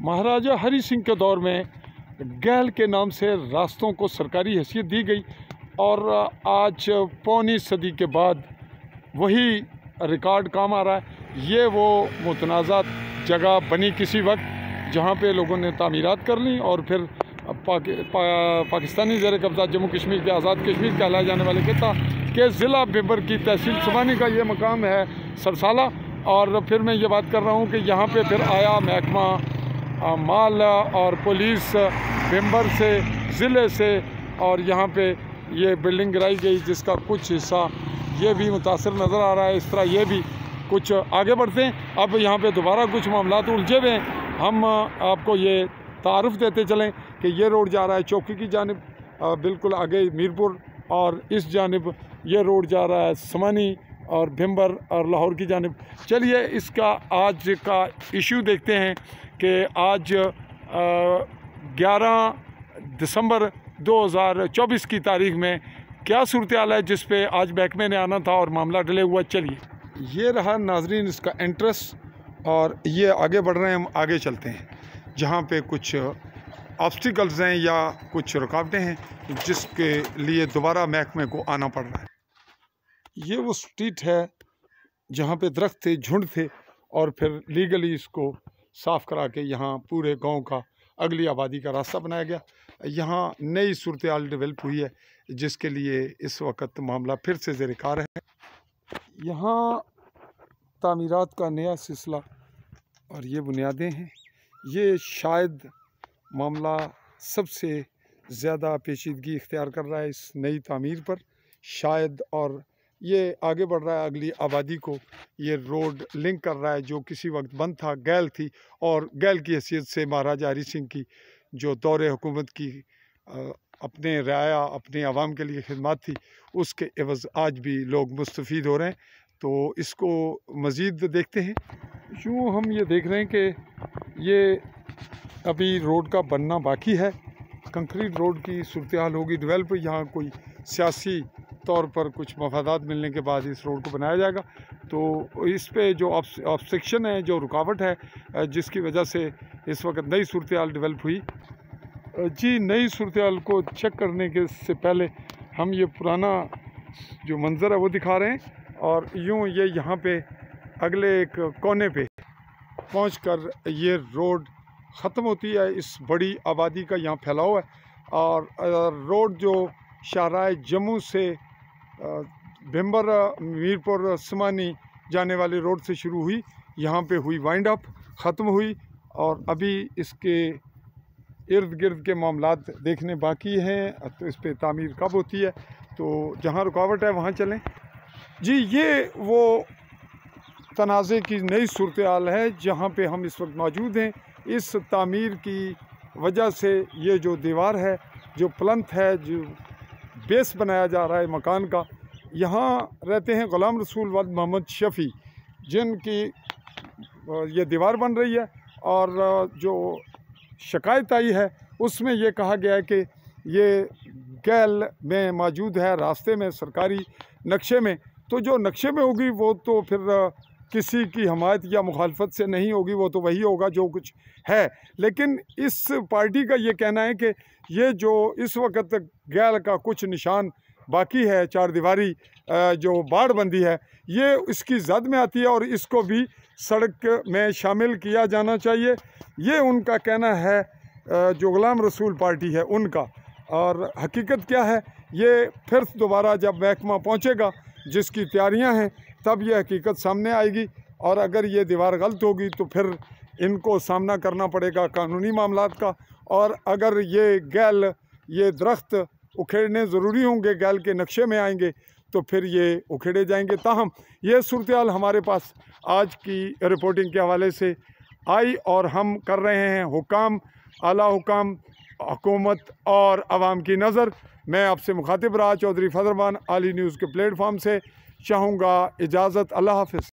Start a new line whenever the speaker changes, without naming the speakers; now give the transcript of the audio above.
महाराजा हरि सिंह के दौर में गैल के नाम से रास्तों को सरकारी हैसियत दी गई और आज पौनी सदी के बाद वही रिकॉर्ड काम आ रहा है। ये वो मुतनाज़ा जगह बनी किसी वक्त जहाँ पे लोगों ने तामीरात कर ली और फिर पाकिस्तानी ज़ेर कब्ज़ा जम्मू कश्मीर के आज़ाद कश्मीर कहलाए जाने वाले खिता के ज़िला भिबर की तहसील समानी का ये मकाम है सरसाला। और फिर मैं ये बात कर रहा हूँ कि यहाँ पे फिर आया महकमा माल और पुलिस भिबर से ज़िले से और यहाँ पे ये बिल्डिंग गिराई गई जिसका कुछ हिस्सा ये भी मुतासर नज़र आ रहा है। इस तरह ये भी कुछ आगे बढ़ते हैं। अब यहाँ पे दोबारा कुछ मामला उलझे हुए हैं। हम आपको ये तारुफ देते चलें कि ये रोड जा रहा है चौकी की जानिब, बिल्कुल आगे मीरपुर, और इस जानिब ये रोड जा रहा है समानी और भिबर और लाहौर की जानिब। चलिए इसका आज का इशू देखते हैं कि आज 11 दिसंबर 2024 की तारीख में क्या सूरत हाल है जिस पे आज महकमे ने आना था और मामला डिले हुआ। चलिए ये रहा नाजरीन इसका एंट्रेंस और ये आगे बढ़ रहे हैं। हम आगे चलते हैं जहाँ पे कुछ ऑब्स्टिकल्स हैं या कुछ रुकावटें हैं जिसके लिए दोबारा महकमे को आना पड़ रहा है। ये वो स्ट्रीट है जहाँ पे दरख्त थे, झुंड थे और फिर लीगली इसको साफ़ करा के यहाँ पूरे गांव का अगली आबादी का रास्ता बनाया गया। यहाँ नई सूरत हाल डेवलप हुई है जिसके लिए इस वक्त मामला फिर से ज़ेर कार है। यहाँ तामीरात का नया सिलसिला और ये बुनियादें हैं। ये शायद मामला सबसे ज़्यादा पेचीदगी इख्तियार कर रहा है इस नई तामीर पर शायद, और ये आगे बढ़ रहा है अगली आबादी को। ये रोड लिंक कर रहा है जो किसी वक्त बंद था, गैल थी, और गैल की हैसियत से महाराजा हरि सिंह की जो दौरे हुकूमत की अपने राया अपने आवाम के लिए खिदमत थी उसके एवज़ आज भी लोग मुस्तफ़ीद हो रहे हैं। तो इसको मज़ीद देखते हैं। यूँ हम ये देख रहे हैं कि ये अभी रोड का बनना बाकी है। कंक्रीट रोड की सूरत हाल होगी डेवलप। यहाँ कोई सियासी तौर पर कुछ मफादात मिलने के बाद इस रोड को बनाया जाएगा। तो इस पे जो ऑब्स्ट्रक्शन है, जो रुकावट है जिसकी वजह से इस वक्त नई सूरत हाल डेवलप हुई। जी नई सूरत हाल को चेक करने के से पहले हम ये पुराना जो मंज़र है वो दिखा रहे हैं। और यूँ ये यहाँ पे अगले एक कोने पे पहुंचकर ये रोड ख़त्म होती है। इस बड़ी आबादी का यहाँ फैलाव है और रोड जो शाहराह जम्मू से भिबर मीरपुर समानी जाने वाली रोड से शुरू हुई, यहाँ पे हुई वाइंड अप, ख़त्म हुई और अभी इसके इर्द गिर्द के मामलात देखने बाकी हैं। तो इस पे तामीर कब होती है, तो जहाँ रुकावट है वहाँ चलें। जी ये वो तनाज़े की नई सूरत हाल है जहाँ पे हम इस वक्त मौजूद हैं। इस तामीर की वजह से ये जो दीवार है, जो प्लंथ है, जो बेस बनाया जा रहा है मकान का, यहाँ रहते हैं ग़ुलाम रसूल वल्द मोहम्मद शफ़ी जिनकी ये दीवार बन रही है। और जो शिकायत आई है उसमें ये कहा गया है कि ये गैल में मौजूद है रास्ते में सरकारी नक्शे में। तो जो नक्शे में होगी वो तो फिर किसी की हमायत या मुखालफत से नहीं होगी, वो तो वही होगा जो कुछ है। लेकिन इस पार्टी का ये कहना है कि ये जो इस वक्त गैल का कुछ निशान बाकी है, चार दीवारी जो बाड़बंदी है, ये इसकी जद में आती है और इसको भी सड़क में शामिल किया जाना चाहिए। ये उनका कहना है जो ग़ुलाम रसूल पार्टी है उनका। और हकीकत क्या है ये फिर दोबारा जब महकमा पहुँचेगा जिसकी तैयारियां हैं तब ये हकीकत सामने आएगी। और अगर ये दीवार गलत होगी तो फिर इनको सामना करना पड़ेगा कानूनी मामलात का। और अगर ये गैल ये दरख्त उखेड़ने ज़रूरी होंगे, गैल के नक्शे में आएंगे तो फिर ये उखेड़े जाएंगे। ताहम ये सूरत हाल हमारे पास आज की रिपोर्टिंग के हवाले से आई और हम कर रहे हैं हुकाम, आला हुकाम, हुकूमत और आवाम की नज़र। मैं आपसे मुखातिब रहा चौधरी फजल रहमान आली न्यूज़ के प्लेटफॉर्म से। चाहूँगा इजाज़त। अल्लाह हाफ़िज़।